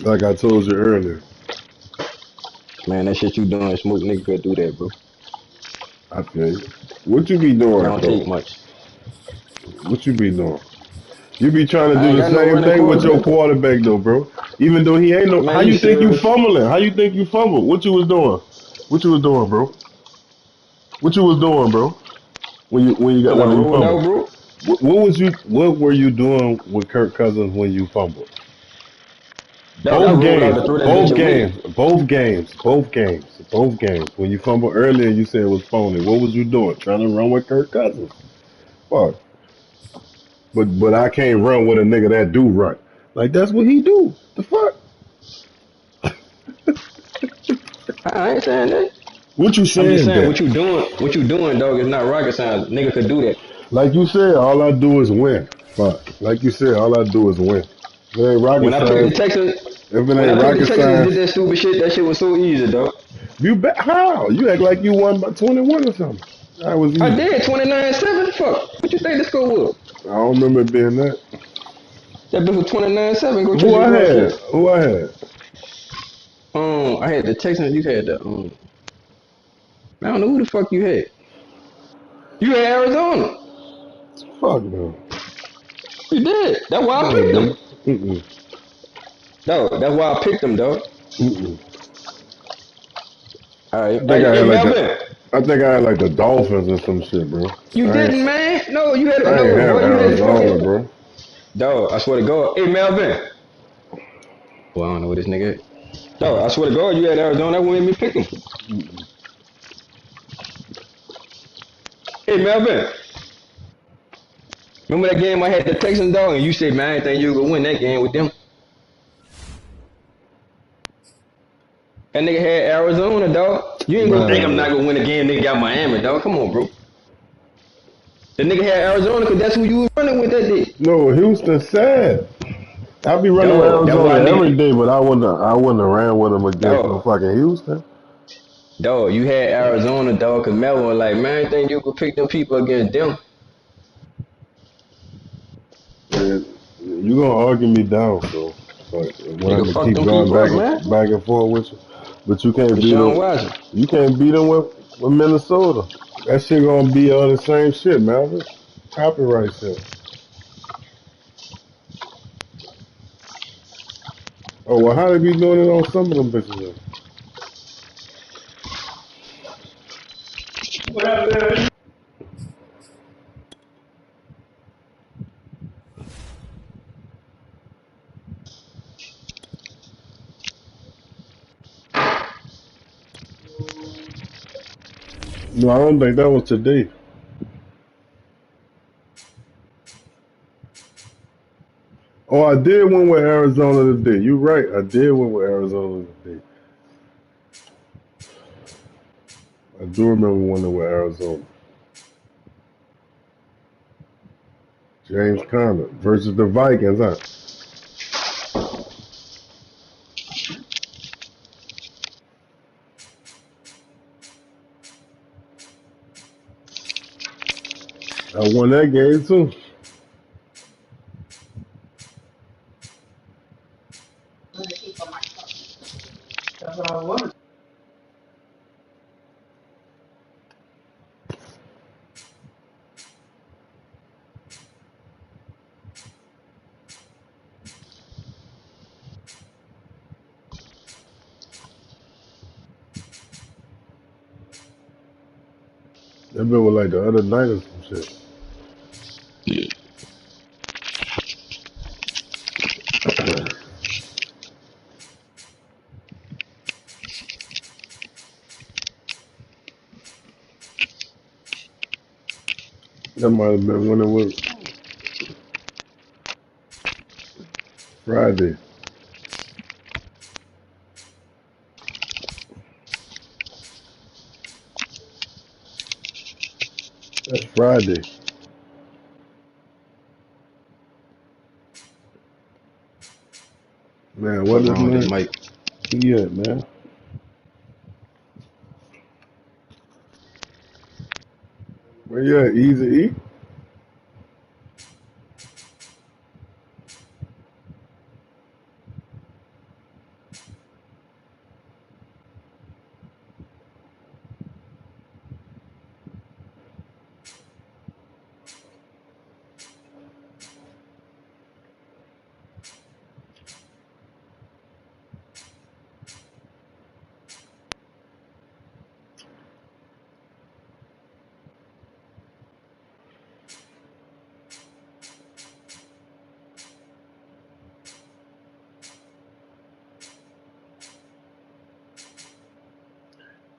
Like I told you earlier, Man, that shit you doing, smoke nigga could do that, bro. I feel you. What you be It doing, don't take though? much. What you be doing? You be trying to I do ain't the got no same running thing with your quarterback. quarterback, though, bro. Even though he ain't no. How Man, you you think you serious? fumbling? How you think you fumbled? What you was doing? What you was doing, bro? What you was doing, bro? Cause I When you rolled fumbled? out, bro. What were you doing with Kirk Cousins when you fumbled? Dog, I Both rolled out games, to throw that bitch both away. games, both games, both games, both games. When you fumbled earlier, you said it was phony. What was you doing? Trying to run with Kirk Cousins? Fuck. But I can't run with a nigga that do run. Like that's what he do. The fuck? I ain't saying that. What you I'm just saying saying then? what you doing, dog, is not rocket science. Nigga could do that. Like you said, all I do is win. Fuck. Like you said, all I do is win. If it ain't rocket When I picked the science. Texans, If it when I ain't picked the rocket Texans and did science, that stupid shit, that shit was so easy, dog. you bet. How? You act like you won by 21 or something. That was I easy. did 29-7. Fuck. What you think the score was? I don't remember it being that. That bitch was 29-7. Go check Who your I had? broadcast. Who I had? I had the Texans. You had the I don't know who the fuck you had. You had Arizona. Fuck no. You did. That's why I No, he picked them. didn't. Mm-mm. Dog, that's why I picked them, dog. Mm-mm. All right. I think Hey, I hey had like the. Melvin. I think I had like the Dolphins or some shit, bro. You I ain't. didn't, man. No, you had it. I ain't No, have boy, you had the Arizona, fucking. bro. Dog, I swear to God. Hey, Melvin. Well, I don't know what this nigga is. Dog, I swear to God, you had Arizona. That wouldn't make me pick them. Mm-mm. Hey, Melvin. Remember that game I had the Texans, dog, and you said, man, I didn't think you were going to win that game with them. That nigga had Arizona, dog. You ain't gonna think I'm not Man, gonna win a game. Nigga got Miami, dog. Come on, bro. The nigga had Arizona because that's who you was running with that day. no, Houston sad. I be running with Dog, that's why Arizona every nigga. day, but I wouldn't have ran with them against no Dog, fucking Houston. dog, you had Arizona, dog, because Mel was like, man, I think you could pick them people against them. And you gonna argue me down, so but when I'm Nigga, gonna fuck keep them going people up, man. back and forth with you, but you can't beat Deshaun them. Watson. You can't beat them with Minnesota. That shit gonna be all the same shit, Malvin. Copyright shit. Oh well, how they be doing it on some of them bitches? Then? No, I don't think that was today. Oh, I did win with Arizona today. You right, I did win with Arizona today. I do remember winning with Arizona. James Conner versus the Vikings, huh? I won that game too. That bit was like the other night or some shit. That might have been when it was Friday. That's Friday. Man, what Fuck is wrong with this man? Mike? Yeah, man. Where you at? Easy E?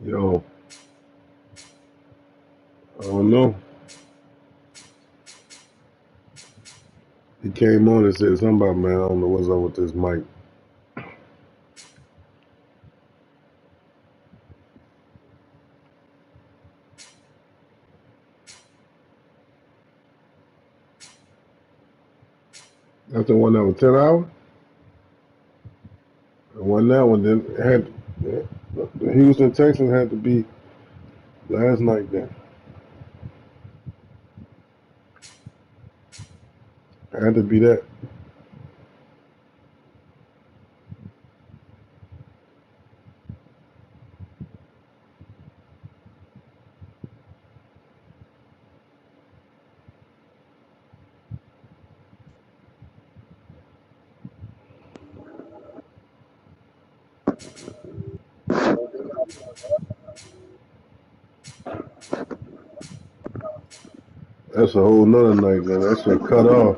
Yo, I don't know. He came on and said something about, man, I don't know what's up with this mic. That's the one that was 10 hours? The one that one then had the Houston Texans had to be last night then. Had to be that. That's a whole nother night, man. That shit cut off.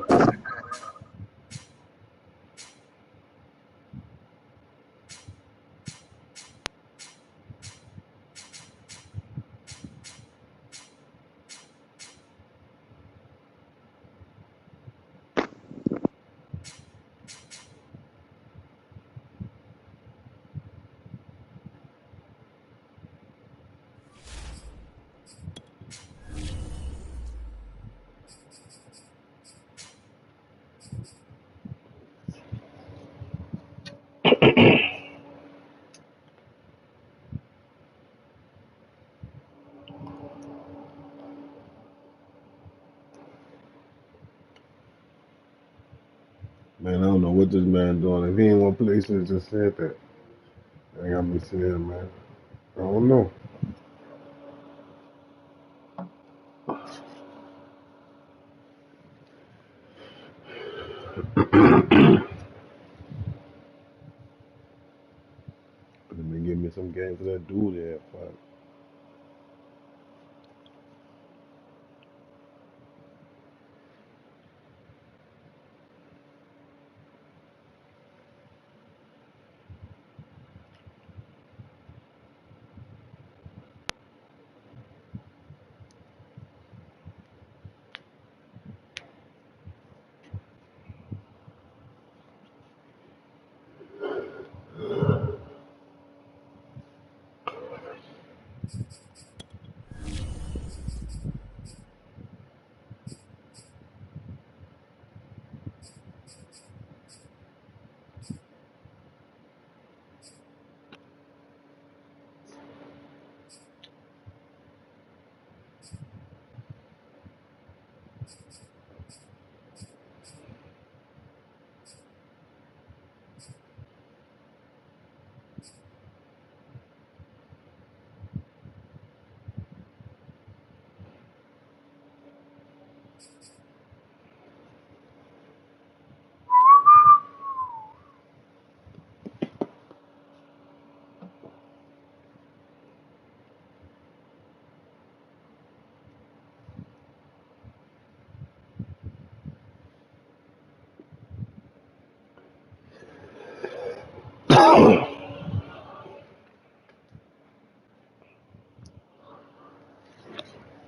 Man, I don't know what this man doing. If he ain't one place, he just said that. I got me sitting here, man. I don't know. Let me give me some games for that dude there. Fuck.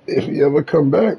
If he ever come back,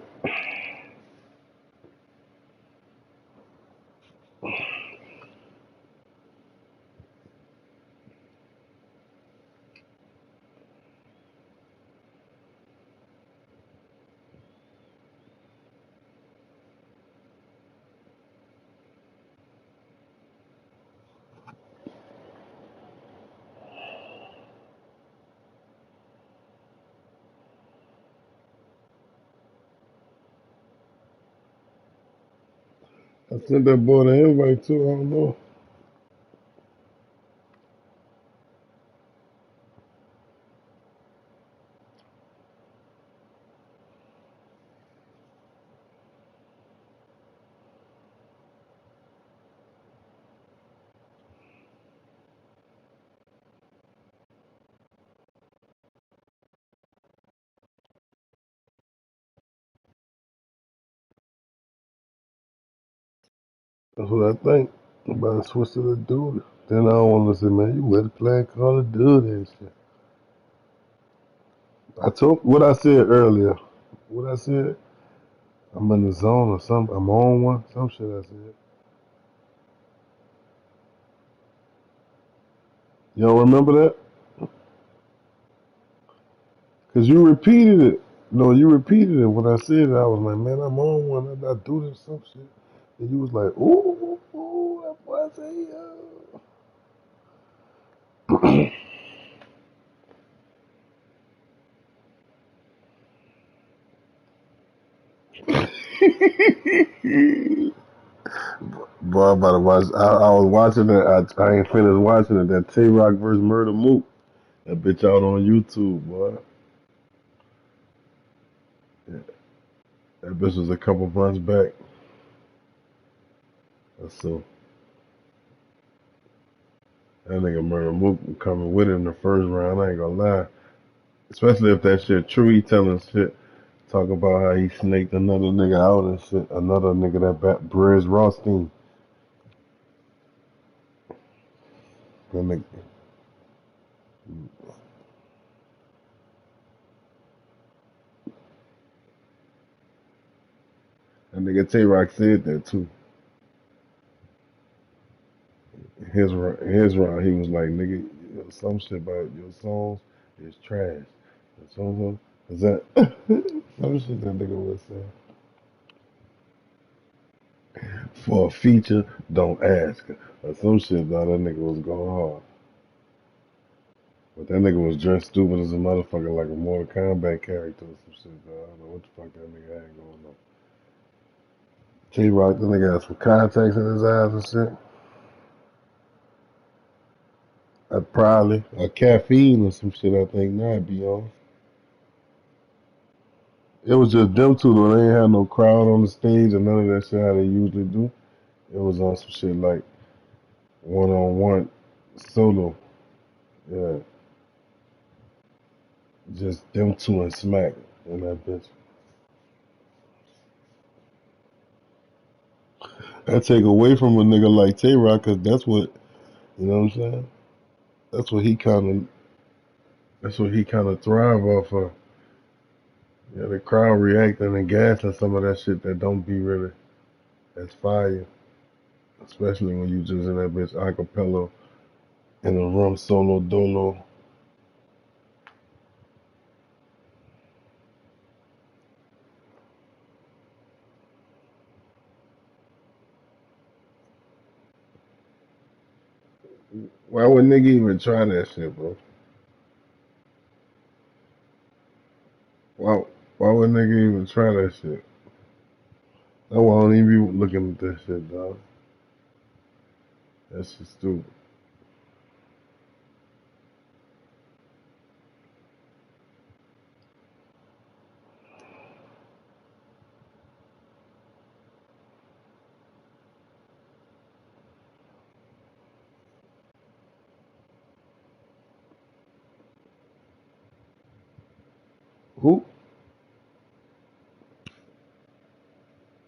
I sent that boy the invite too. I don't know. That's what I think. I'm about to switch to the dude. Then I don't want to say, man, you better play Call of Duty and shit. I told what I said earlier. What I said? I'm in the zone or something. I'm on one. Some shit I said. You don't remember that? Cause you repeated it. No, you repeated it when I said it. I was like, man, I'm on one. I do this some shit. And you was like, ooh, that boy say, Boy, I'm about to watch. I was watching it. I ain't finished watching it. That Tay Rock versus Murder Mook. That bitch out on YouTube, boy. Yeah, that bitch was a couple months back. So that nigga Murder Mook coming with it in the first round. I ain't gonna lie. Especially if that shit true. He telling shit. Talk about how he snaked another nigga out and shit. Another nigga Briz Rothstein. That nigga, that nigga Tay Rock said that too. His round, he was like, nigga, some shit about your songs is trash. So is that some shit that nigga was saying? For a feature, don't ask. Or some shit that nigga was going hard. But that nigga was dressed stupid as a motherfucker, like a Mortal Kombat character or some shit. Dog. I don't know what the fuck that nigga had going on. T Rock, the nigga had some contacts in his eyes and shit. Probably a caffeine or some shit. I think now would be on. It was just them two though. They ain't had no crowd on the stage or none of that shit how they usually do. It was on some shit like one on one solo. Yeah, just them two and Smack in that bitch. That take away from a nigga like Tay Rock, cause that's what you know what I'm saying. That's what he kind of. That's what he kind of thrive off of. Yeah, the crowd reacting and gassing some of that shit that don't be really as fire, especially when you just in that bitch acapella in a room solo dolo. Why would nigga even try that shit, bro? Why why would nigga even try that shit? That's why I don't even be looking at that shit, dog. That shit stupid. Who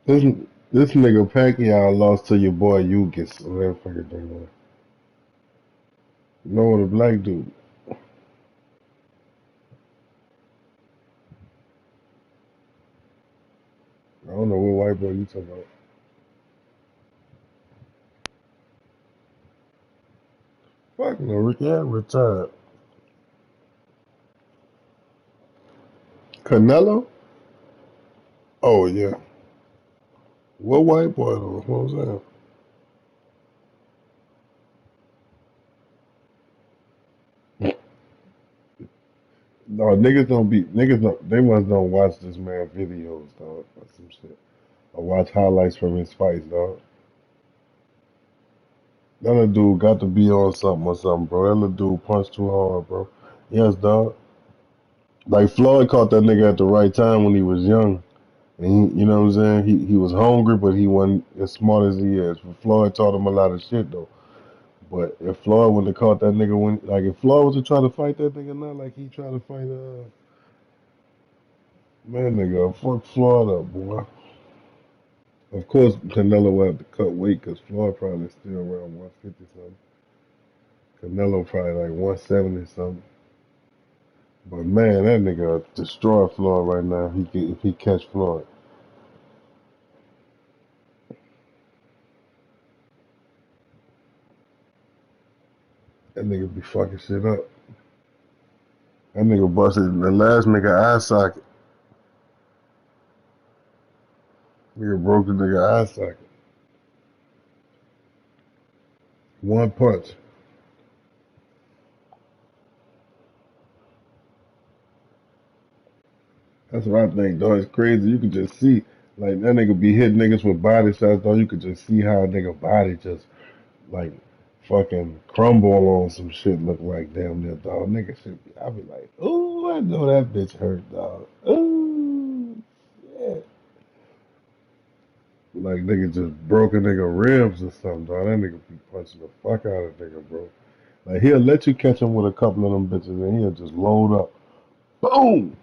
this this nigga Pacquiao lost to your boy Yugis, whatever fucking thing was. No, the black dude. I don't know what white boy you talking about. Fuck no, Ricky Hatton retired. Canelo? Oh yeah. What white boy though? What was that? No, niggas don't they must don't watch this man videos, dog, or some shit. Or watch highlights from his fights, dog. That little dude got to be on something or something, bro. That little dude punched too hard, bro. Yes, dog. Like Floyd caught that nigga at the right time when he was young. And he, you know what I'm saying? He was hungry, but he wasn't as smart as he is. Floyd taught him a lot of shit though. But if Floyd would have caught that nigga when, like, if Floyd was to try to fight that nigga now, like he tried to fight, man, nigga, fuck Floyd up, boy. Of course, Canelo will have to cut weight because Floyd probably still around 150 something. Canelo probably like 170 something. But man, that nigga destroy Floyd right now. If he catch Floyd, that nigga be fucking shit up. That nigga busted the last nigga eye socket. Nigga broke the nigga eye socket. One punch. That's what I think, dog. It's crazy. You can just see, like, that nigga be hitting niggas with body shots, dog. You could just see how a nigga body just, like, fucking crumble on some shit look like damn near, dog. Nigga should be, I be like, ooh, I know that bitch hurt, dog. Ooh, yeah. Like, nigga just broke a nigga ribs or something, dog. That nigga be punching the fuck out of nigga, bro. Like, he'll let you catch him with a couple of them bitches and he'll just load up. Boom!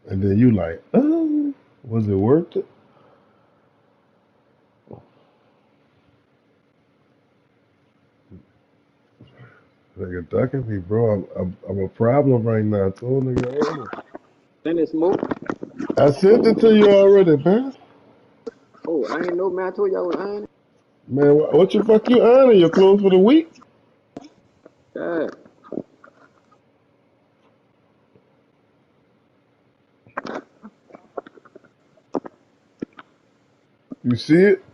And then you like, oh, was it worth it? Nigga ducking me, bro. I'm a problem right now. I told nigga earlier. Then it's smoke. I sent it to you already, man. Oh, I ain't know, man. I told y'all I was ironing. Man, what you fuck you earning? Your clothes for the week? God. You see it?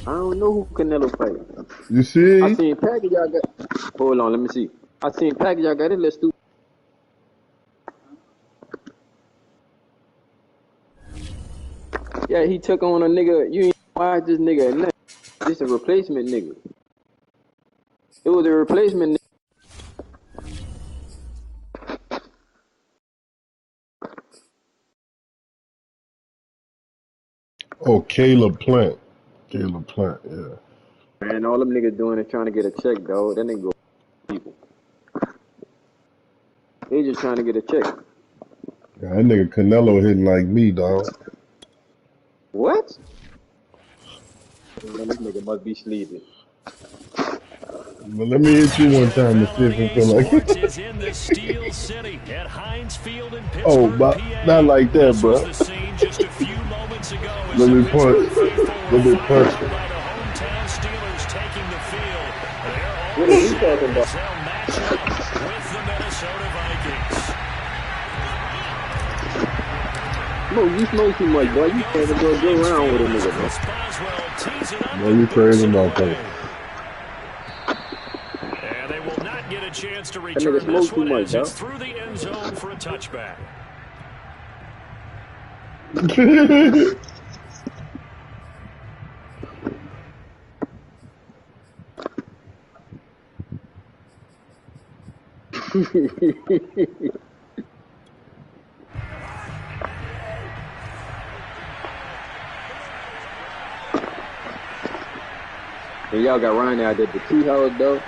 I don't know who Canelo fighting. You I see? seen package y'all got. Hold on, let me see. I seen package y'all got it. Let's do. Yeah, he took on a nigga. You ain't watch this nigga. And this a replacement nigga. It was a replacement nigga. Oh, Caleb Plant. Caleb Plant, yeah. Man, all them niggas doing is trying to get a check, dog. That nigga go people. They just trying to get a check. Yeah, that nigga Canelo hitting like me, dog. What? Man, this nigga must be sleeping. But let me hit you one time to see if it NFL feel like Sports it. is in the Steel City at Heinz Field in Oh, Pittsburgh, but not PA. like that, This was bro. the scene just a few moments ago as Let the me punch. Pittsburgh faithful Let were me fired punch on you. by the hometown Steelers taking the field. They're What all is he set talking about? as they'll match up with the Minnesota Vikings. Smoke, you smoke too much, Here boy. we You go can't even from go Heinz around with a Field as nigga, man. Chris Boswell tees it up Boy, and you boots crazy it motherfucker. away. And they will not get a chance to That nigga return this smoke too one much, as it's dog. through the end zone for a touchback. And y'all got Ryan out there at the tea house, though.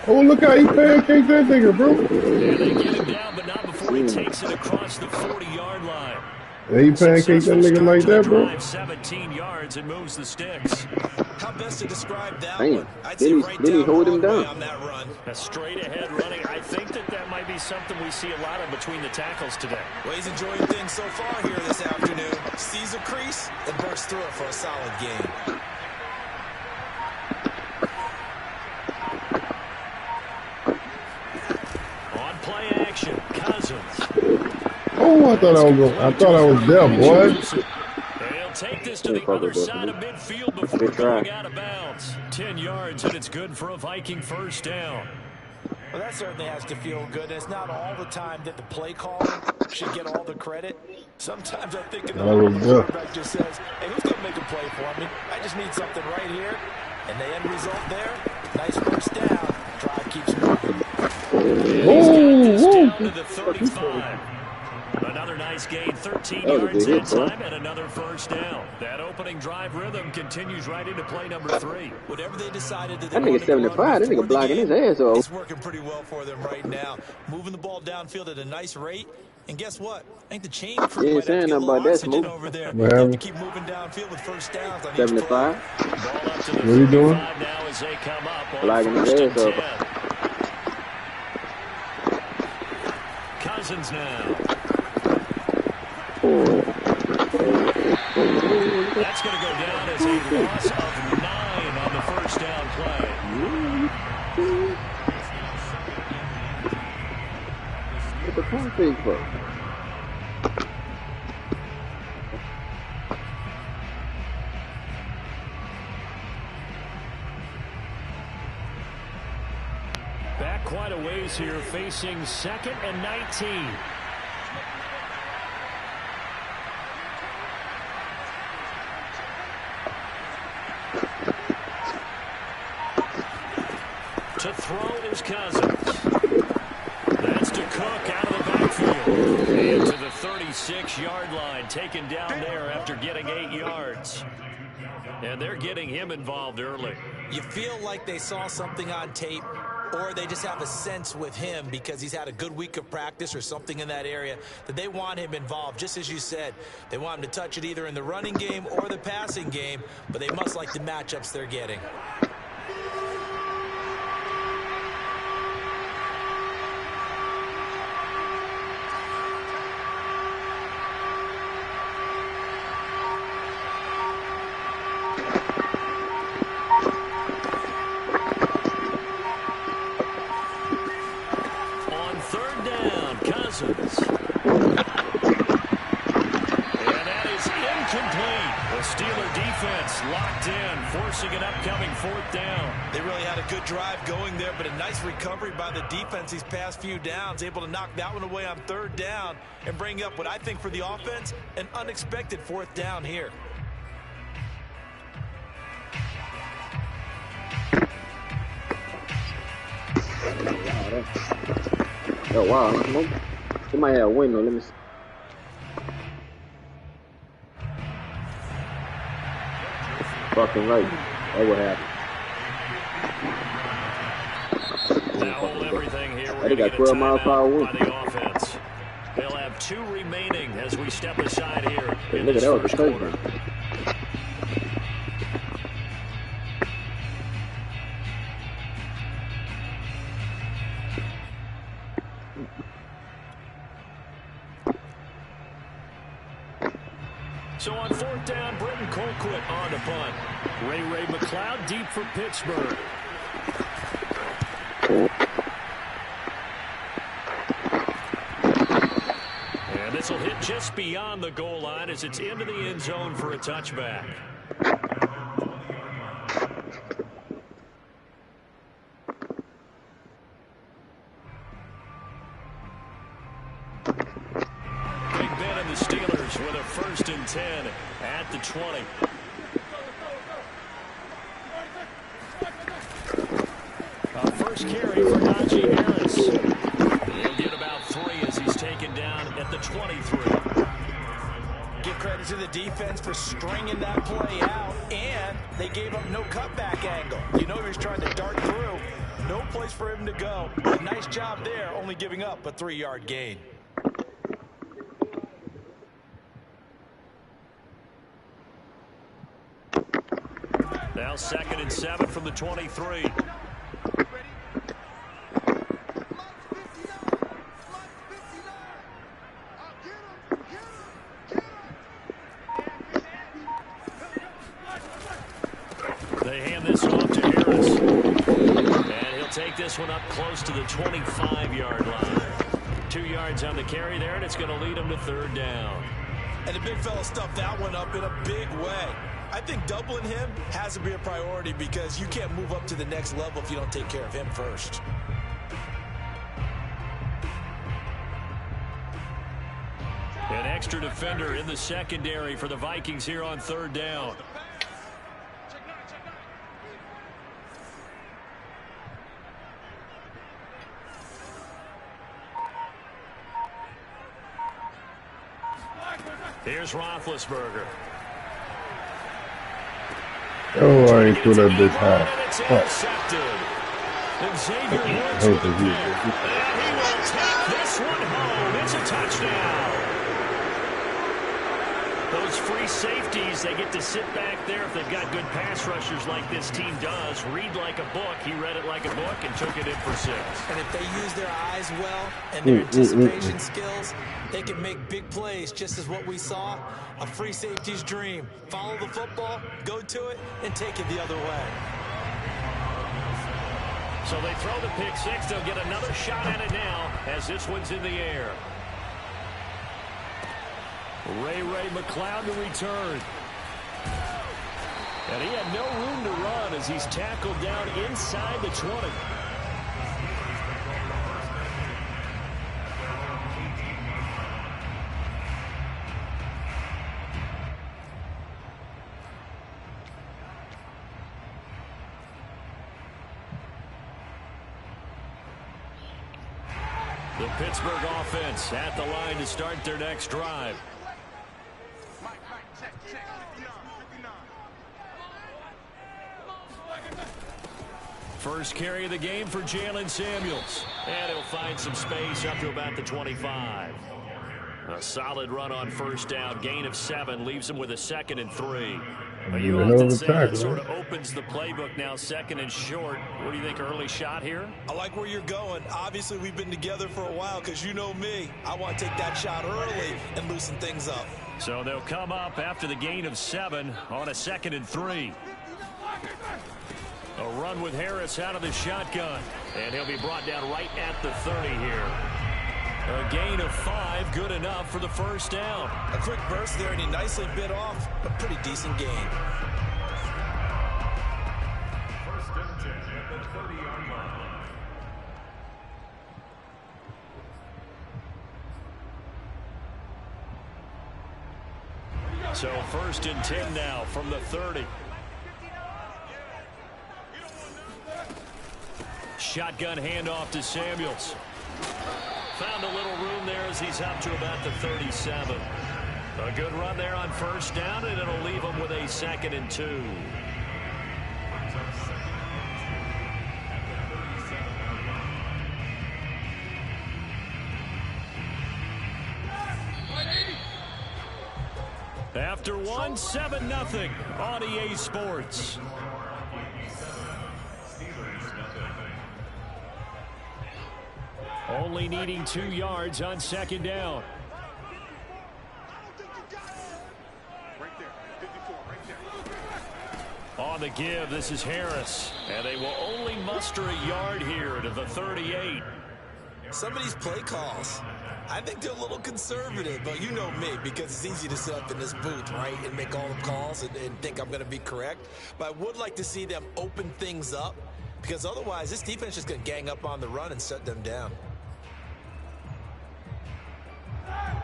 Oh, look how he pancaked that nigga, bro. And they get him down, but not before he Seen him. takes it across the 40-yard line. Yeah, he pancaked that Successful nigga start like to the that, bro. drive, 17 yards, and moves the sticks. How best to describe that Damn. one? I'd say right Then he down hold him Broadway down. on that run. A straight-ahead running. I think that might be something we see a lot of between the tackles today. Well, he's enjoying things so far here this afternoon. Sees a crease and bursts through it for a solid game. On play action, Cousins. Oh, I thought I was there, boy. They'll take this to Can't the fuck other with that side of nigga. midfield before Good try. going out of bounds. 10 yards, and it's good for a Viking first down. Well, that certainly has to feel good. It's not all the time that the play caller should get all the credit. Sometimes I think in the I huddle, was the there. quarterback just says, hey, who's going to make a play for me? I just need something right here. And the end result there, nice first down. Drive keeps moving. And he's got this Ooh, down to the 35. Another nice gain, 13 That was a yards good hit, that boy. time, and another first down. That opening drive rhythm continues right into play number 3. Whatever they decided that they That nigga wanted to run 75. That before nigga the blocking his game, ass off. it's working pretty well for them right now. Moving the ball downfield at a nice rate, And guess what? I think the chain crew You ain't might have to saying get a nothing little about that, oxygen Smoke. over there. What They have to happened? keep moving downfield with first downs on each play. 75. Ball up to the What are you doing? 35 now as they come up on Flagging his 1st and ass up. 10. Cousins now. That's going to go down as a loss of 9 on the first down play. What the phone fake for? Back quite a ways here, facing 2nd and 19. To throw is Cousins. That's to Cook out of the backfield. And to the 36-yard line, taken down there after getting 8 yards. And they're getting him involved early. You feel like they saw something on tape, or they just have a sense with him because he's had a good week of practice or something in that area that they want him involved. Just as you said, they want him to touch it either in the running game or the passing game, but they must like the matchups they're getting. Cousins. And that is incomplete. The Steeler defense locked in, forcing an upcoming 4th down. They really had a good drive going there, but a nice recovery by the defense these past few downs, able to knock that one away on 3rd down and bring up what I think for the offense, an unexpected 4th down here. Oh, wow. Smoke. He might have a window. Let me see. Fucking right. That would happen. Now hold everything here. They got 12 miles per hour. By the offense. They'll have 2 remaining as we step aside here. Hey, look at that was a touchdown. So on 4th down, Britton Colquitt on the punt. Ray McLeod deep for Pittsburgh. And this will hit just beyond the goal line as it's into the end zone for a touchback. The Steelers with a 1st and 10 at the 20. First carry for Najee Harris. He'll get about 3 as he's taken down at the 23. Give credit to the defense for stringing that play out, and they gave up no cutback angle. You know he was trying to dart through. No place for him to go. A nice job there, only giving up a 3-yard gain. Now 2nd and 7 from the 23. They hand this off to Harris. And he'll take this one up close to the 25-yard line. 2 yards on the carry there, and it's going to lead him to 3rd down. And the big fella stuffed that one up in a big way. I think doubling him has to be a priority because you can't move up to the next level if you don't take care of him first. An extra defender in the secondary for the Vikings here on 3rd down. Here's Roethlisberger. Oh, I ain't threw that bitch high. It's Fuck. intercepted. And Xavier I Woods hate with a that pick. And he will take this one home. It's a touchdown. Those free safeties, they get to sit back there if they've got good pass rushers like this team does. Read like a book. He read it like a book and took it in for 6. And if they use their eyes well and their anticipation skills, they can make big plays, just as what we saw. A free safety's dream. Follow the football, go to it, and take it the other way. So they throw the pick 6. They'll get another shot at it now as this one's in the air. Ray McLeod to return. And he had no room to run as he's tackled down inside the 20. The Pittsburgh offense at the line to start their next drive. First carry of the game for Jalen Samuels. And he'll find some space up to about the 25. A solid run on first down. Gain of 7 leaves him with a 2nd and 3. You often say that sort of opens the playbook now, 2nd and short. What do you think, early shot here? I like where you're going. Obviously, we've been together for a while because you know me. I want to take that shot early and loosen things up. So they'll come up after the gain of 7 on a 2nd and 3. A run with Harris out of the shotgun. And he'll be brought down right at the 30 here. A gain of 5, good enough for the first down. A quick burst there, and he nicely bit off a pretty decent gain. First and 10 at the 30-yard line. So first and 10 now from the 30. Shotgun handoff to Samuels. Found a little room there as he's up to about the 37. A good run there on first down, and it'll leave him with a 2nd and 2. After one, 7-0 on EA Sports. Only needing 2 yards on 2nd down. On the give, this is Harris. And they will only muster a yard here to the 38. Some of these play calls, I think they're a little conservative, but you know me, because it's easy to sit up in this booth, right, and make all the calls and think I'm going to be correct. But I would like to see them open things up, because otherwise this defense is just going to gang up on the run and shut them down.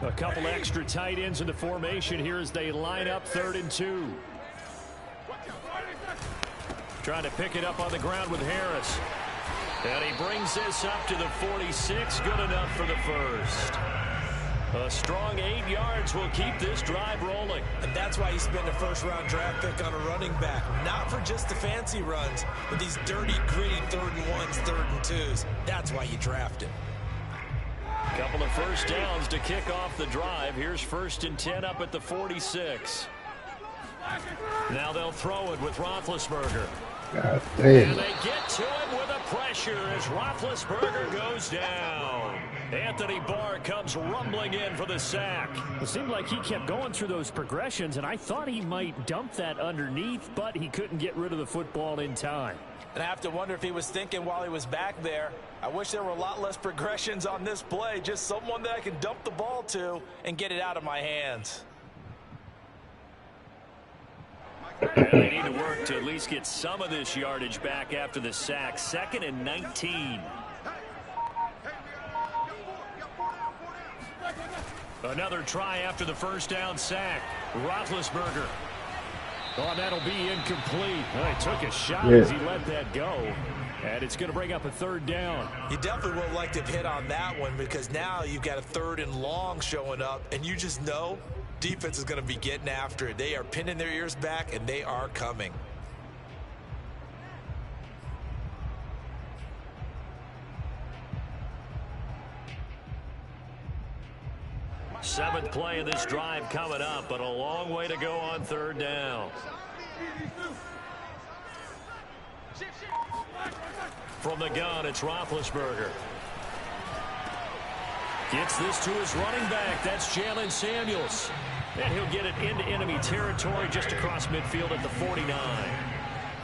A couple extra tight ends in the formation here as they line up 3rd and 2. Trying to pick it up on the ground with Harris. And he brings this up to the 46. Good enough for the first. A strong 8 yards will keep this drive rolling. And that's why you spend a first-round draft pick on a running back. Not for just the fancy runs, but these dirty, gritty 3rd and 1s, 3rd and 2s. That's why you draft him. Couple of first downs to kick off the drive. Here's 1st and 10 up at the 46. Now they'll throw it with Roethlisberger. God damn. And they get to him with a pressure as Roethlisberger goes down. Anthony Barr comes rumbling in for the sack. It seemed like he kept going through those progressions, and I thought he might dump that underneath, but he couldn't get rid of the football in time. And I have to wonder if he was thinking while he was back there, I wish there were a lot less progressions on this play, just someone that I can dump the ball to and get it out of my hands. And they need to work to at least get some of this yardage back after the sack. 2nd and 19. Another try after the first down sack. Roethlisberger. Oh, that'll be incomplete. Well, he took a shot as he let that go. And it's going to bring up a 3rd down. You definitely would like to hit on that one, because now you've got a 3rd and long showing up, and you just know defense is going to be getting after it. They are pinning their ears back, and they are coming. Seventh play of this drive coming up, but a long way to go on third down. From the gun, it's Roethlisberger. Gets this to his running back. That's Jalen Samuels. And he'll get it into enemy territory just across midfield at the 49.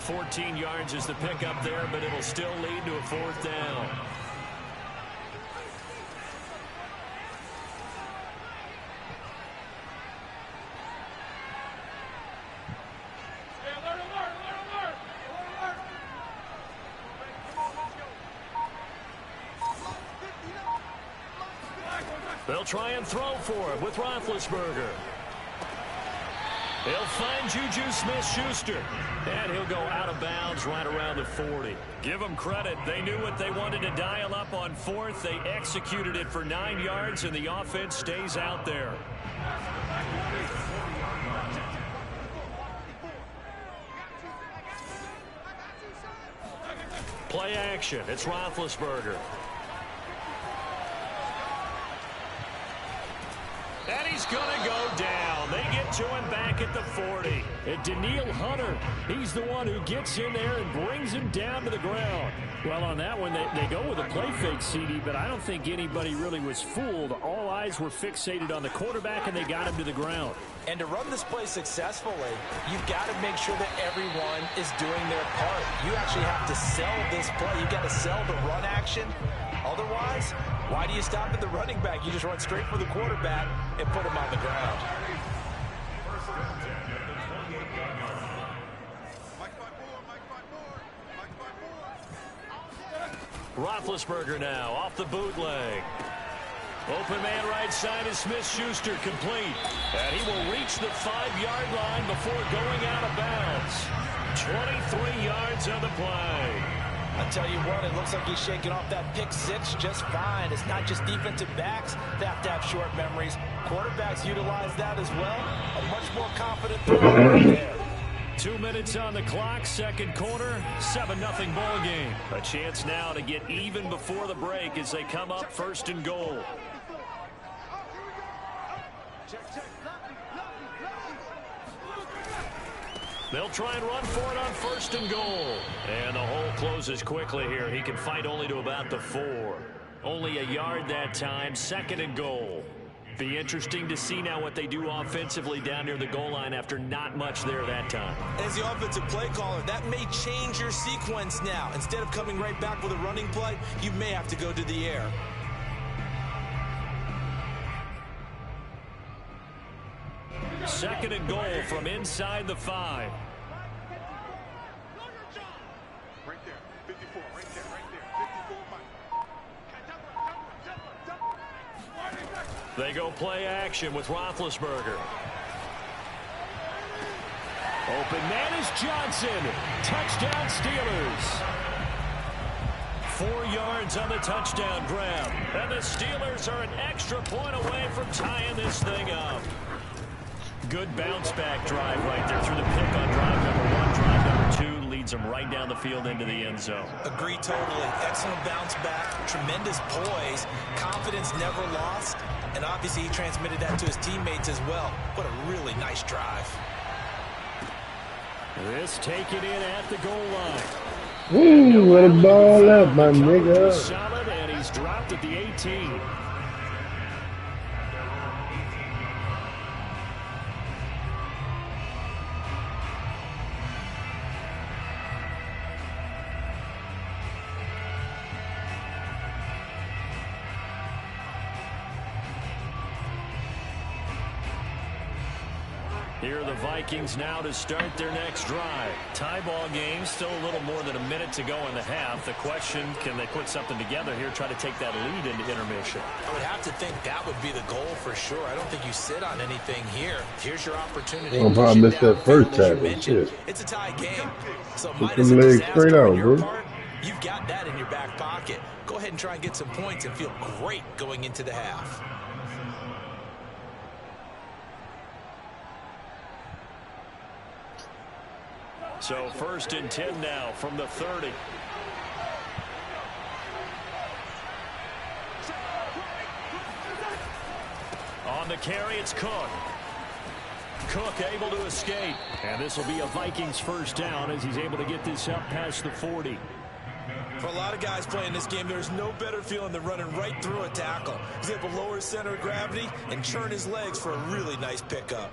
14 yards is the pickup there, but it'll still lead to a fourth down. They'll try and throw for him with Roethlisberger. He'll find Juju Smith-Schuster, and he'll go out of bounds right around the 40. Give them credit. They knew what they wanted to dial up on fourth. They executed it for 9 yards, and the offense stays out there. Play action. It's Roethlisberger. And he's going to go down. They get to him back at the 40. And Daniil Hunter, he's the one who gets in there and brings him down to the ground. Well, on that one, they go with a play fake, CD, but I don't think anybody really was fooled. All eyes were fixated on the quarterback, and they got him to the ground. And to run this play successfully, you've got to make sure that everyone is doing their part. You actually have to sell this play. You've got to sell the run action. Otherwise, why do you stop at the running back? You just run straight for the quarterback and put him on the ground. Roethlisberger now off the bootleg. Open man right side is Smith-Schuster, complete. And he will reach the 5-yard line before going out of bounds. 23 yards on the play. I tell you what, it looks like he's shaking off that pick six just fine. It's not just defensive backs that have to have short memories. Quarterbacks utilize that as well. A much more confident throw right there. 2 minutes on the clock, second quarter, 7-0 ball game. A chance now to get even before the break as they come up first and goal. They'll try and run for it on first and goal. And the hole closes quickly here. He can fight only to about the 4. Only a yard that time, second and goal. Be interesting to see now what they do offensively down near the goal line after not much there that time. As the offensive play caller, that may change your sequence now. Instead of coming right back with a running play, you may have to go to the air. Second and goal from inside the 5. Right there, 54, right there, 54, Mike. They go play action with Roethlisberger. Open man is Johnson. Touchdown Steelers. 4 yards on the touchdown grab. And the Steelers are an extra point away from tying this thing up. Good bounce back drive right there through the pick on drive number 1. Drive number 2 leads them right down the field into the end zone. Agree totally. Excellent bounce back. Tremendous poise. Confidence never lost. And obviously he transmitted that to his teammates as well. What a really nice drive. This taken in at the goal line. Ooh, what a ball up, my nigga. Solid, and he's dropped at the 18. Here are the Vikings now to start their next drive. Tie ball game, still a little more than a minute to go in the half. The question, can they put something together here, try to take that lead into intermission? I would have to think that would be the goal for sure. I don't think you sit on anything here. Here's your opportunity. Well, I missed that first tackle. Shit. It's a tie game. So Put them legs straight out, bro. You've got that in your back pocket. Go ahead and try and get some points and feel great going into the half. So first and 10 now from the 30. On the the carry, it's Cook. Cook able to escape. And this will be a Vikings first down as he's able to get this up past the 40. For a lot of guys playing this game, there's no better feeling than running right through a tackle. He's able to lower his center of gravity and churn his legs for a really nice pickup.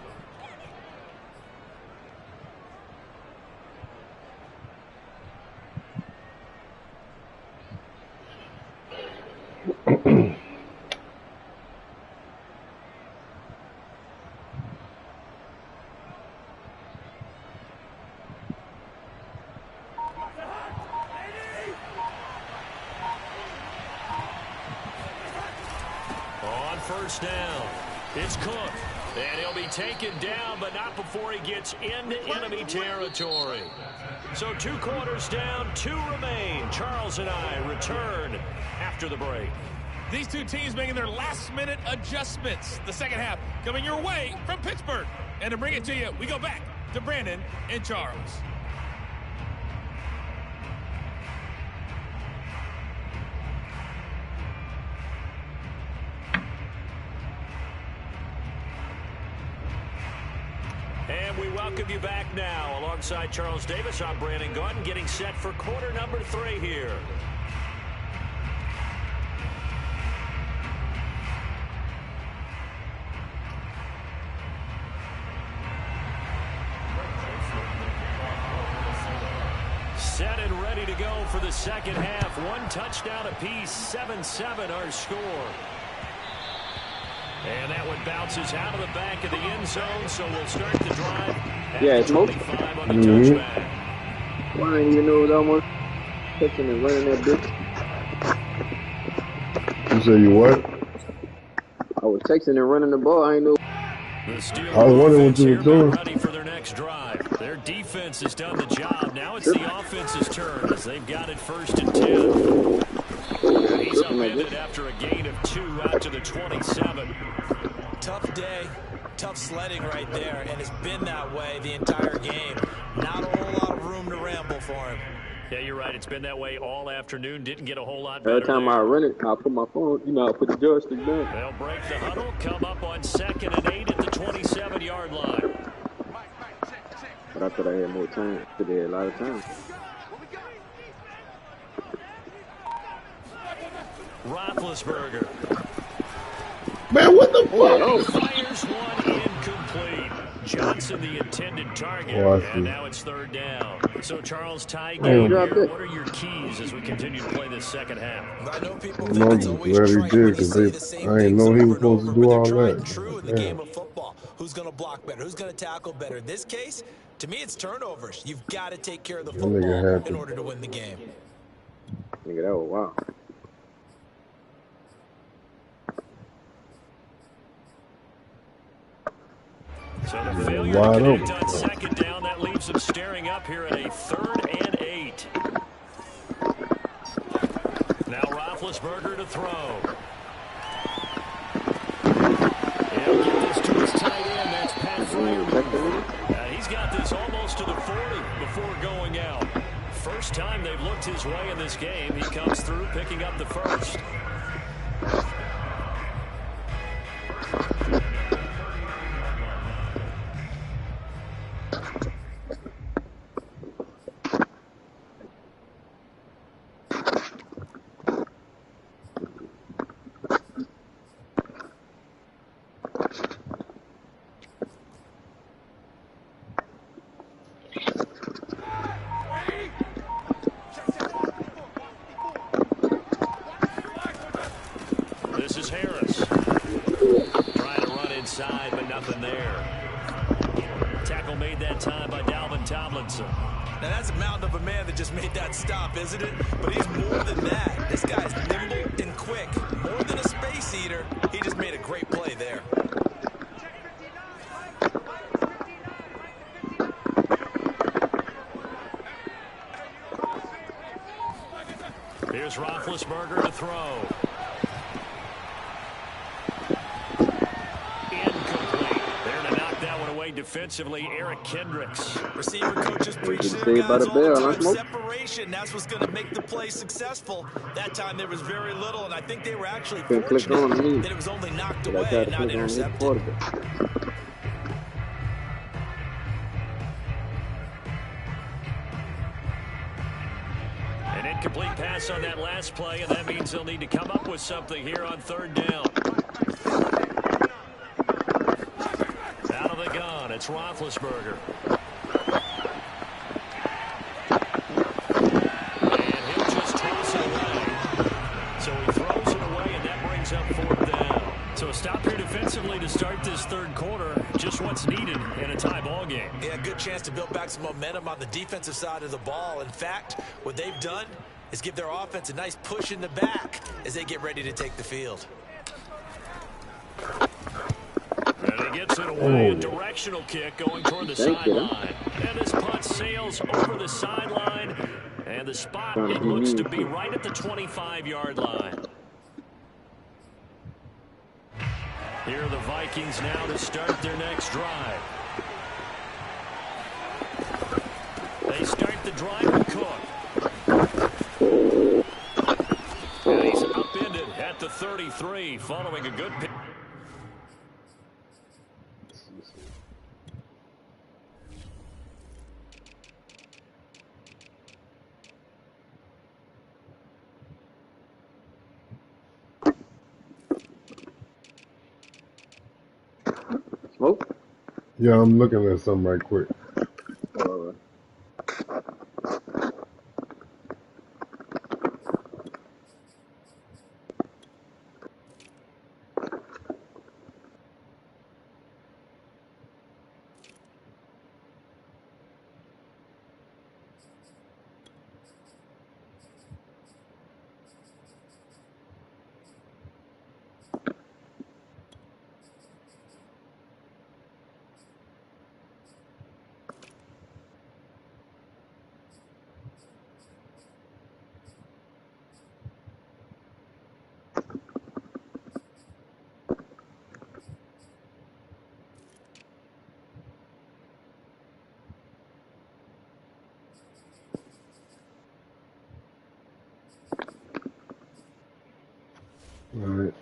On first down, it's Cook. And he'll be taken down, but not before he gets into enemy territory. So 2 quarters down, 2 remain. Charles and I return after the break. These two teams making their last-minute adjustments. The second half coming your way from Pittsburgh. And to bring it to you, we go back to Brandon and Charles. And we welcome you back now. Alongside Charles Davis, I'm Brandon Gaudin, getting set for quarter number 3 here. Set and ready to go for the second half. 1 touchdown apiece, 7-7 our score. And that one bounces out of the back of the end zone, so we'll start the drive at Yeah, it's 25 on the touchback. Well, I didn't even know it was almost catching and running that bitch. You say you what? I was texting and running the ball. I ain't know. The Steelers I was wondering what you here were doing. ready for their next drive. Their defense has done the job. Now it's the offense's turn as they've got it 1st and 10. And he's upended after a gain of 2 out to the 27. Tough day, tough sledding right there, and it's been that way the entire game. Not a whole lot of room to ramble for him. Yeah, you're right. It's been that way all afternoon. Didn't get a whole lot Every better time there. I run it, I'll put my phone, I'll put the joystick down. They'll break the huddle, come up on 2nd and 8 at the 27-yard line. But I thought I had more time. Today, a lot of time. Roethlisberger Man, what the fuck? fires one incomplete. Johnson the intended target, Oh, I see. and now it's 3rd down. So Charles, tie Oh. game Drop here. it. What are your keys as we continue to play this second half? I know people No, think it's I'm always glad he trite did, when you 'cause say they- the same I ain't things know he over was and supposed to over, do but they're all tried that. and true in the Yeah. game of football. Who's going to block better? Who's going to tackle better? In this case, to me, it's turnovers. You've got to take care of the That nigga football happy. in order to win the game. Nigga, that was wild. So the failure to wide connect open. on 2nd down, that leaves them staring up here at a 3rd and 8. Now Roethlisberger to throw. He'll get this to his tight end. That's Pat Fryer. He's got this almost to the 40 before going out. First time they've looked his way in this game. He comes through picking up the first. This is Harris. Trying to run inside, but nothing there. Tackle made that time by Dalvin Tomlinson. Now, that's a mountain of a man that just made that stop, isn't it? But he's more than that. This guy's nimble and quick. More than a space eater, he just made a great play there. Here's Roethlisberger to throw. Incomplete. There to knock that one away line defensively, Eric Kendricks. Receiver coaches preach to Good their save by guys the all the Bear. time. Nice smoke. Separation, that's what's going to make the play successful. That time there was very little, and I think they were actually Couldn't click on fortunate me. that it was only knocked But I away tried and to not click on his intercepted. quarterback. An incomplete pass on that last play, and that means they'll need to come up with something here on third down. Out of the gun, it's Roethlisberger. And he'll just toss it away. So he throws it away, and that brings up fourth down. So a stop here defensively to start this third quarter. Just what's needed in a tie ball game. Yeah, good chance to build back some momentum on the defensive side of the ball. In fact, what they've done is give their offense a nice push in the back as they get ready to take the field. And he gets it away, a directional kick going toward the sideline. And this punt sails over the sideline, and the spot it looks to be right at the 25-yard line. Here are the Vikings now to start their next drive. They start the drive with Cook. And he's upended at the 33 following a good pick. Smoke? Yeah, I'm looking at something right quick. All right.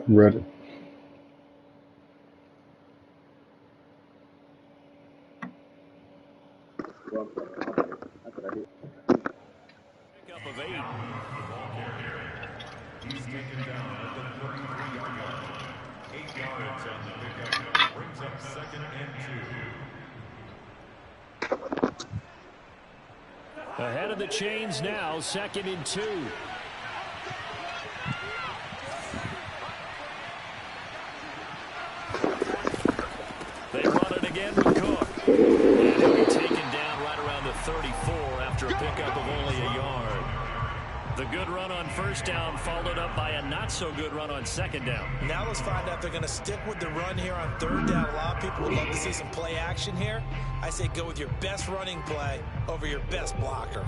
Ready. Pickup of 8. He's taken down at the 33-yard line. 8 yards on the pickup. Brings up second and 2. Ahead of the chains now, 2nd and 2. They run it again with Cook. And he'll be taken down right around the 34 after a pickup of only a yard. The good run on first down followed up by a not-so-good run on second down. Now let's find out if they're going to stick with the run here on third down. A lot of people would love to see some play action here. I say go with your best running play over your best blocker.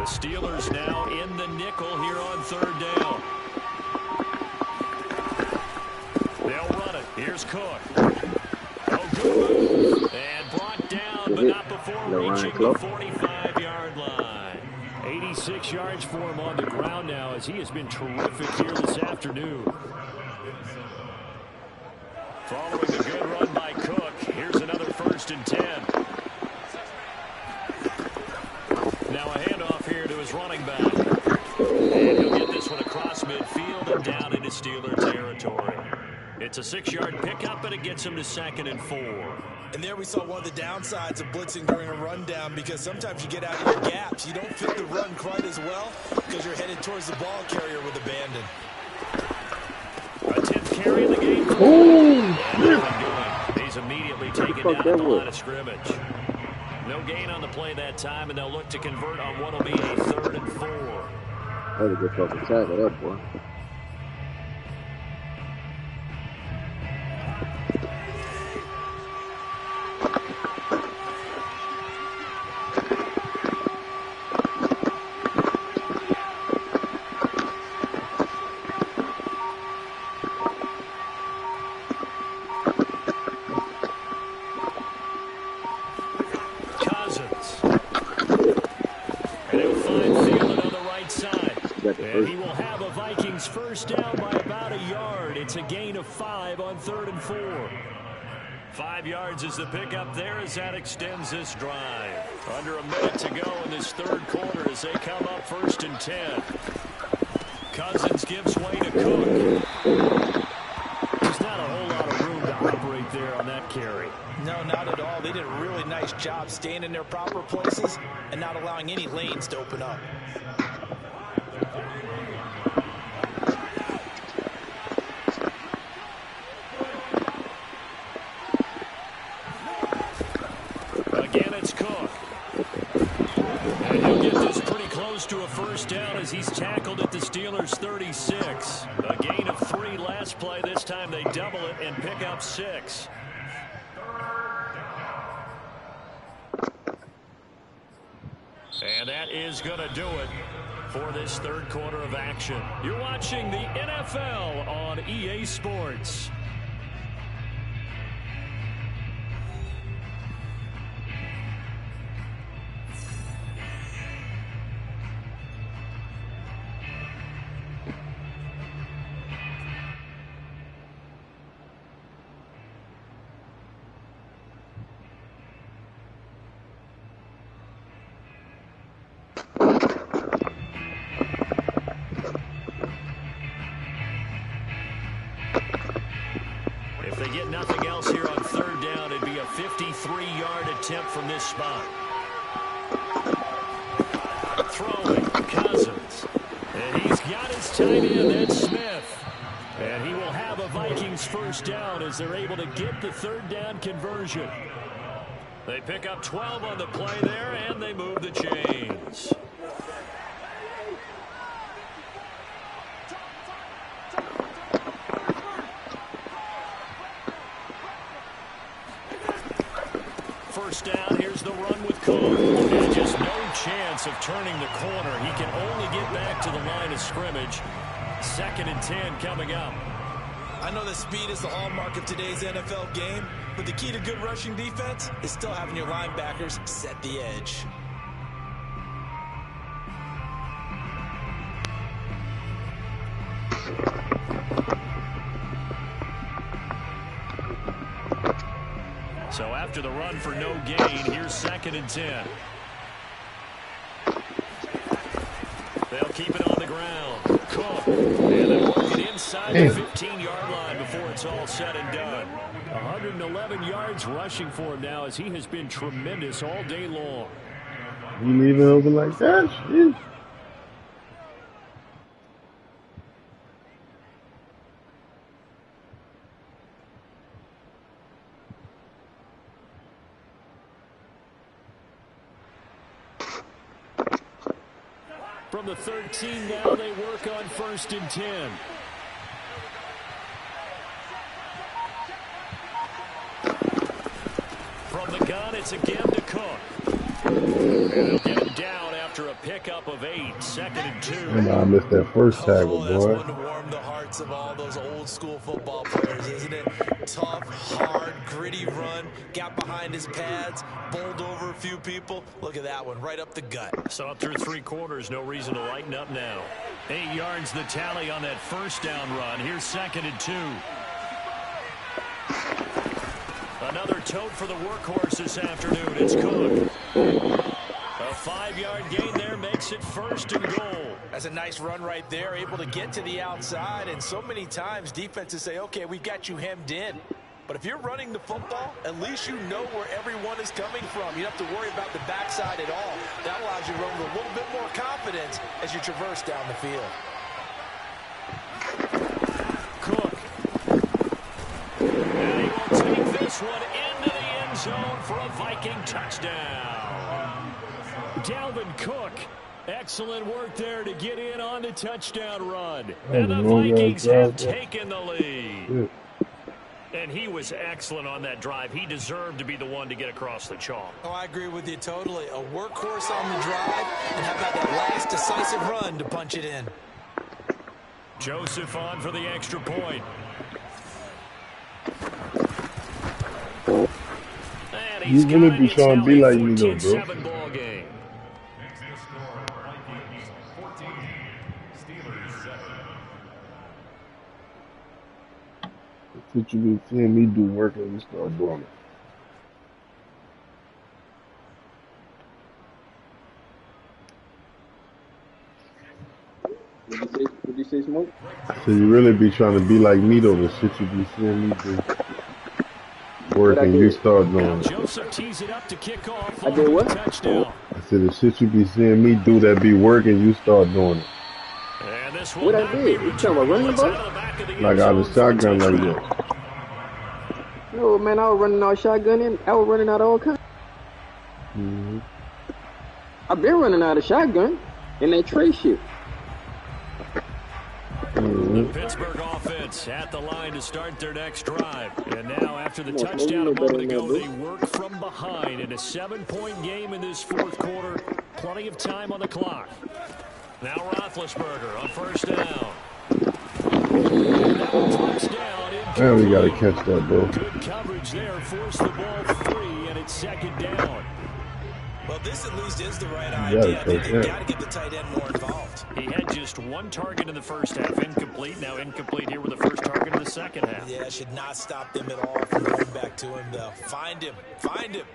The Steelers now in the nickel here on third down. They'll run it. Here's Cook. Oh, good move. And brought down, but not before reaching the 45-yard line. 86 yards for him on the ground now, as he has been terrific here this afternoon. Following a good run by Cook, here's another 1st and 10. Now a handoff here to his running back. And he'll get this one across midfield and down into Steeler territory. It's a 6-yard pickup, and it gets him to 2nd and 4. And there we saw one of the downsides of blitzing during a rundown, because sometimes you get out of your gaps. You don't fit the run quite as well because you're headed towards the ball carrier with abandon. A 10th carry in the game. He's he's immediately What the taken fuck down that at the line was? of scrimmage. No gain on the play that time, and they'll look to convert on what will be a 3rd and 4. That was a good fucking tackle, that boy. And he will have a Vikings first down by about a yard. It's a gain of 5 on 3rd and 4. 5 yards is the pickup there as that extends this drive. Under a minute to go in this 3rd quarter as they come up 1st and 10. Cousins gives way to Cook. There's not a whole lot of room to operate there on that carry. No, not at all. They did a really nice job staying in their proper places and not allowing any lanes to open up. Again, it's Cook. And he'll get this pretty close to a first down as he's tackled at the Steelers' 36. A gain of 3 last play. This time they double it and pick up 6. And that is going to do it for this 3rd quarter of action. You're watching the NFL on EA Sports. If they get nothing else here on 3rd down, it'd be a 53-yard attempt from this spot. Throwing, Cousins. And he's got his tight end, that's Smith. And he will have a Vikings first down as they're able to get the 3rd down conversion. They pick up 12 on the play there, and they move the chains. First down, here's the run with Cook. And just no chance of turning the corner. He can only get back to the line of scrimmage. 2nd and 10 coming up. I know that speed is the hallmark of today's NFL game, but the key to good rushing defense is still having your linebackers set the edge. So after the run for no gain, here's 2nd and 10. They'll keep it on the ground. Cook. And they work it inside the 15-yard line before it's all said and done. 111 yards rushing for him now as he has been tremendous all day long. You leave it open like that? Shit. From the 13 now, they work on 1st and 10. From the gun, it's again to Cook. And they'll get it down after a pickup of 8. 2nd and 2. I missed that first tackle, That's boy. one to warm the hearts of all those old school football players, isn't it? Tough, hard, gritty run, got behind his pads, bowled over a few people. Look at that one, right up the gut. So up through 3 quarters, no reason to lighten up now. 8 yards the tally on that first down run. Here's 2nd and 2. Another tote for the workhorse this afternoon. It's Cook. A 5-yard gain there makes it 1st and goal. That's a nice run right there, able to get to the outside. And so many times defenses say, okay, we've got you hemmed in. But if you're running the football, at least you know where everyone is coming from. You don't have to worry about the backside at all. That allows you to run with a little bit more confidence as you traverse down the field. Cook. And he will take this one into the end zone for a Viking touchdown. Dalvin Cook. Excellent work there to get in on the touchdown run. And the Vikings have taken the lead. And he was excellent on that drive. He deserved to be the one to get across the chalk. Oh, I agree with you totally. A workhorse on the drive, and how about that last decisive run to punch it in? Joseph on for the extra point. And he's You really be trying to be like me though, bro. 14-7 ball game. That's what you been seeing me do work and you start doing it. What you say, Smoke? So you really be trying to be like me though, the shit you be seeing me do. Work and you start doing it. Joseph tees it up to kick off. I did what? Touchdown. I said the shit you be seeing me do that be working, you start doing it. And this What I did? You talking about running the ball? Like out of shotgun like that. No, man, I was running out shotgunning. I was running out of all kinds. I've been running out of shotgun in that Trey shit. The Pittsburgh offense at the line to start their next drive. And now after the touchdown a moment ago, they work from behind in a 7-point game in this fourth quarter. Plenty of time on the clock. Now Roethlisberger on first down. Man, we gotta catch that, bro. Good coverage there. Force the ball free, and it's second down. Well, this at least is the right idea. I think they've got to get the tight end more involved. He had just one target in the first half, incomplete. Now incomplete here with the first target in the second half. Yeah, should not stop them at all from going back to him, though. Find him. Find him.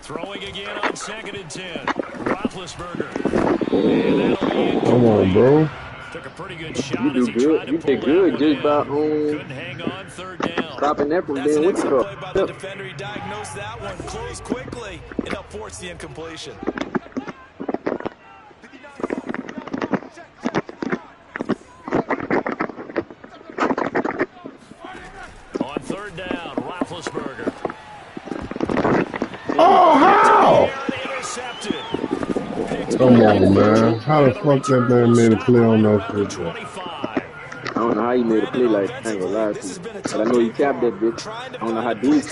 Throwing again on 2nd and 10. Roethlisberger. And that'll be incomplete. Come on, bro. Took a pretty good shot You as do he tried good. to You pull did that good one just in. by Couldn't hang on 3rd down. stopping that from That's being an with excellent the play by the defender. He diagnosed that one, closed quickly, and helped force the incompletion. On 3rd down, Roethlisberger. Oh, how? Intercepted. Come on, man. How the fuck that man made a play on that shit, bro? 25. I don't know how he made a play like that. I ain't gonna lie to you. But I know he tapped that bitch. I don't know how deep.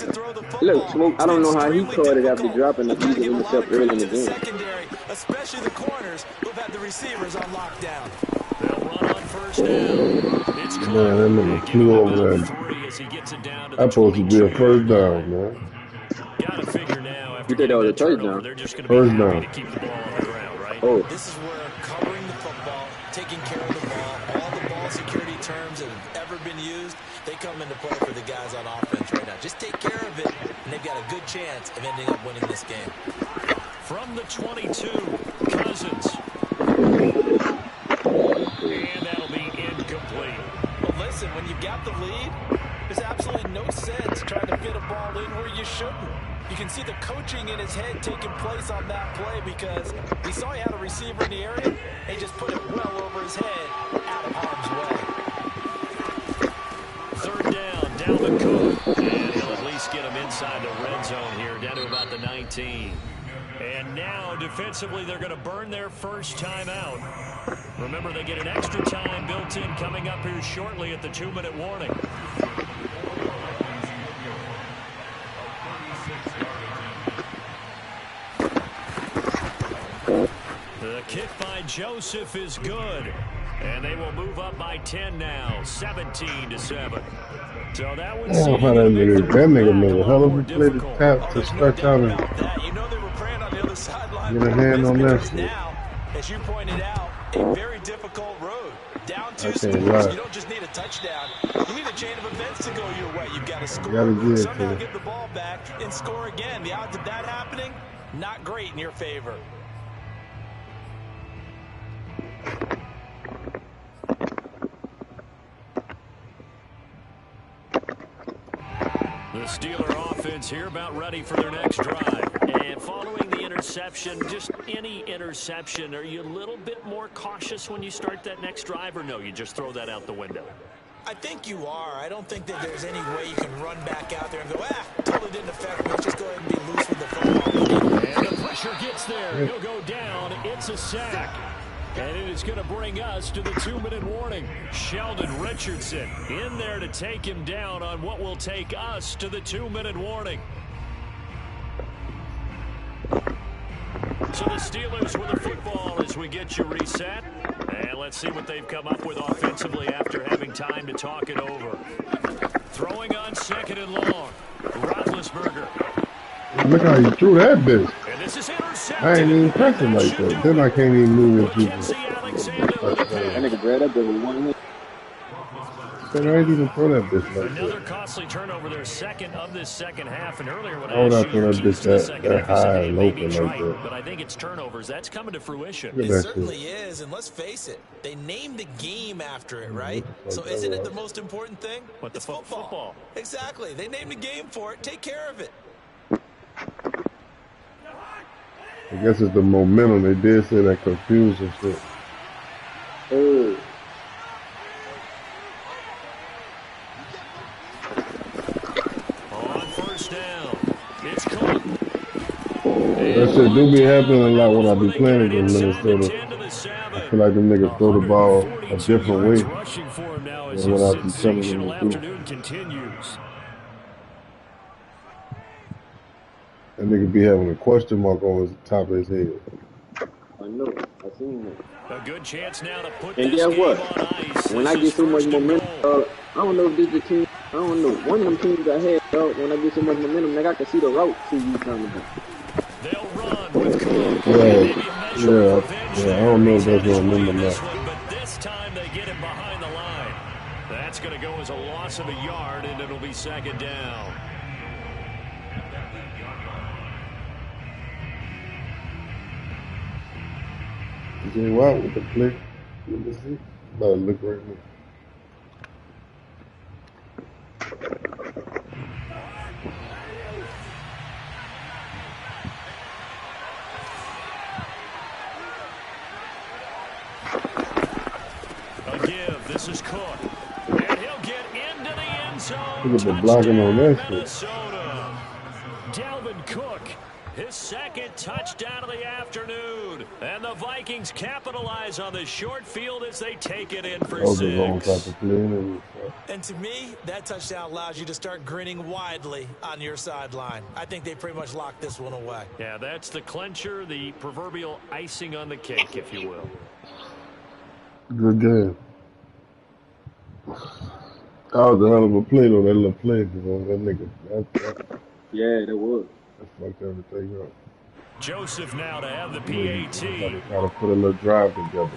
Look, Smoke, I don't know how he caught it after dropping the easy intercept early in the game. Secondary, especially the corners who've had the receivers on lockdown. They'll run on 1st down. It's Man, that nigga flew over that. That's supposed to be a 1st down, man. Gotta figure now after You think that was a turnover, touchdown? they're just gonna be 1st happy down. to keep the ball on the ground, right? Oh, This is where covering the football, taking care of the ball, all the ball security terms that have ever been used, they come into play for the guys on offense right now. Just take care of it, and they've got a good chance of ending up winning this game. From the 22, Cousins. And that'll be incomplete. Well, listen, when you've got the lead, there's absolutely no sense trying to fit a ball in where you shouldn't. You can see the coaching in his head taking place on that play because he saw he had a receiver in the area, and he just put it well over his head, out of harm's way. 3rd down, Dalvin Cook. And he'll at least get him inside the red zone here, down to about the 19. And now, defensively, they're going to burn their first time out. Remember, they get an extra time built in coming up here shortly at the 2-minute warning. The kick by Joseph is good. And they will move up by 10 now, 17-7. So that would Oh, how that nigga made a hell of a play to tap to stretch out and You know they were praying on the other sideline. get a hand on that shit. Now, as you pointed out, a very difficult road. Down 2 I can't scores. lie. You don't just need a touchdown. You need a chain of events to go your way. You've got to score, Gotta get it, somehow kid. get the ball back, and score again. The odds of that happening, not great in your favor. The Steeler offense here about ready for their next drive. And following the interception, just any interception, are you a little bit more cautious when you start that next drive, or no, you just throw that out the window? I think you are. I don't think that there's any way you can run back out there and go, totally didn't affect me. Let's just go ahead and be loose with the football. And the pressure gets there. He'll go down. It's a sack. And it is going to bring us to the 2-minute warning. Sheldon Richardson in there to take him down on what will take us to the 2-minute warning. So the Steelers with the football as we get you reset. And let's see what they've come up with offensively after having time to talk it over. Throwing on 2nd and long. Roethlisberger. Look how he threw that bitch. And this is intercepted. I ain't even pressing like that. Then I can't even move his people. That nigga grabbed up there with one hand. Then I ain't even throw that bitch like Another that. costly turnover, their second of this second half. And earlier when I would I not asked throw you that your keys bitch to the second that half, you high said, hey, and maybe open try like that. but I think it's turnovers. That's coming to fruition. Look at It that certainly shit. is, and let's face it, they named the game after it, right? So isn't it the most important thing? What, it's football. Exactly. They named a game for it. Take care of it. I guess it's the momentum. They did say that confusion shit. Oh. On first down, it's Cook. That shit do be happening a lot when I be playing against Minnesota. I feel like them niggas throw the ball a different way Rushing for him now as than what his I be telling sensational them to do. afternoon continues. That nigga be having a question mark on the top of his head. I know. I seen that. A good chance now to put And this guess game what? on ice. When This I is get so much first and momentum, goal. I don't know if this is the team. I don't know. One of them teams I had, dog, when I get so much momentum, nigga, I can see the route to you coming down. They'll run with Cook. Yeah, Yeah. I don't know if that's what I remember now. But this time they get him behind the line. That's going to go as a loss of a yard, and it'll be second down. Jay Watt with the play. Let me see. About to look right now. A give. This is Cook. And he'll get into the end zone. Look at the blocking on that shit. Minnesota. Dalvin Cook, his second touchdown of the afternoon. And the Vikings capitalize on the short field as they take it in for That was the wrong type 6. of play. And to me, that touchdown allows you to start grinning widely on your sideline. I think they pretty much locked this one away. Yeah, that's the clincher, the proverbial icing on the cake, if you will. Good game. That was a hell of a play, though. That little play, bro. That nigga. That Yeah, that was. fucked everything up. Joseph now to have the Try PAT. to put a little drive together.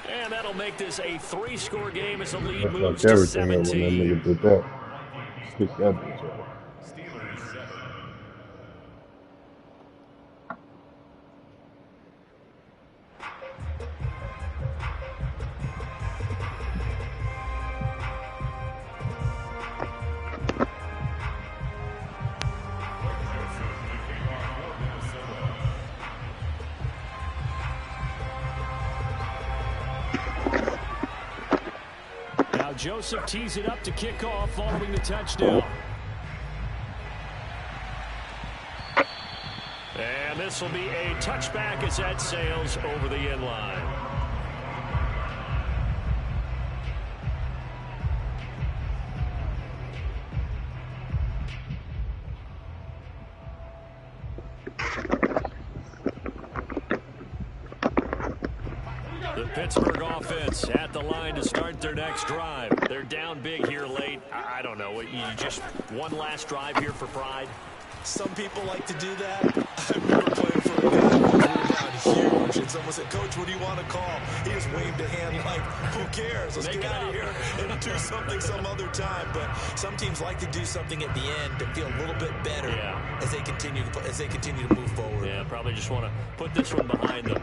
And that'll make this a 3-score game as the lead That moves fucked to everything up when that 17. nigga did that. Pick that bitch up. Steelers 7. Now Joseph tees it up to kick off following the touchdown. And this will be a touchback as that sails over the end line. The Pittsburgh offense at the line to start their next drive. They're down big here late. I don't know. You just one last drive here for pride. Some people like to do that. I remember playing for a guy who was down huge, and someone said, "Coach, what do you want to call?" He just waved a hand like, "Who cares? Let's get out of here and do something some other time." But some teams like to do something at the end to feel a little bit better as they continue to move forward. Yeah, probably just want to put this one behind them.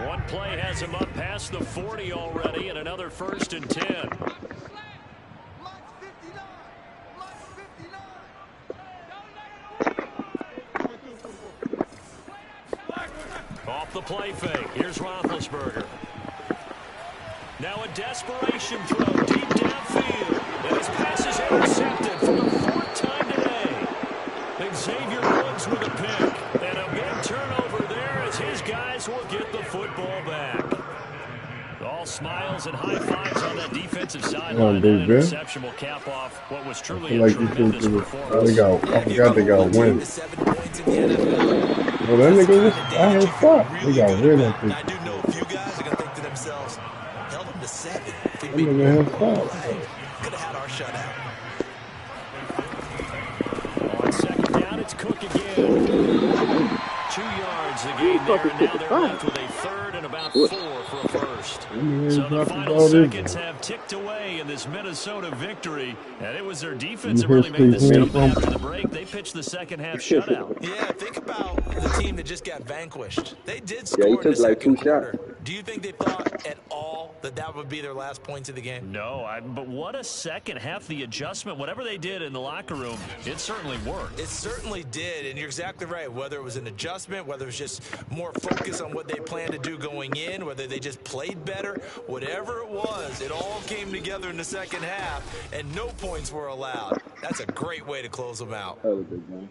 One play has him up past the 40 already, and another 1st and 10. the play fake. Here's Roethlisberger. Now a desperation throw deep downfield. And his pass is intercepted for the 4th time today. Xavier Woods with a pick. And a big turnover there as his guys will get the football back. All smiles and high fives on that defensive sideline. That interception will cap off what was truly a tremendous performance. I forgot they got win. 7 points in the NFL. Well, that nigga was I had spot. They got rid of And I do know a few guys are going to think to themselves, held them to 7. If we that beat nigga them, had spot. could have had our shutout. On 2nd down, it's Cook again. 2 yards the gain there, and now they're left with a 3rd and about 4 for a first. So the final seconds have ticked away in this Minnesota victory, and it was their defense that really made the statement after the break. They pitched the second half shutout. Yeah, think about the team that just got vanquished. They did score he in the took like 2 second quarter. shots. Do you think they thought at all that that would be their last points of the game? No, but what a second half. The adjustment, whatever they did in the locker room, it certainly worked. It certainly did, and you're exactly right. Whether it was an adjustment, whether it was just more focus on what they planned to do going in, whether they just played better, whatever it was, it all came together in the second half, and no points were allowed. That's a great way to close them out. That was a good game.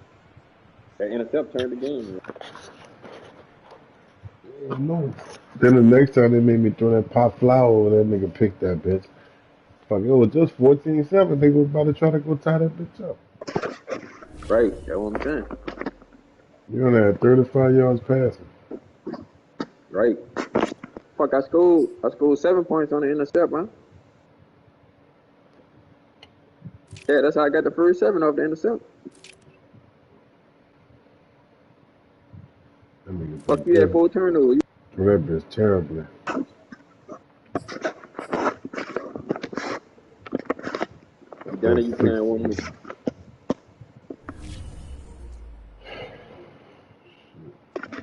That intercept turned the game. No. Then the next time they made me throw that pop flower over that nigga picked that bitch. Fuck, it was just 14-7. They were about to try to go tie that bitch up. Right, that's what I'm saying. You only had 35 yards passing. Right. Fuck, I scored 7 points on the intercept, man. Yeah, that's how I got the first 7 off the intercept. That nigga Fuck, you had 4 turnovers. threw that bitch terribly. Danny, you playing 1 more.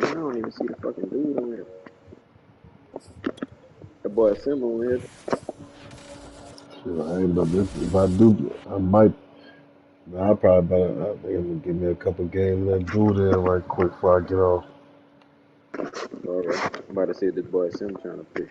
I don't even see the fucking dude on here. That boy Sim on here. Shit, I ain't about this. If I do, I might. I probably better. I think I'm gonna give me a couple games. Let do there right quick before I get off. Alright. I'm about to say this boy Sim trying to pick.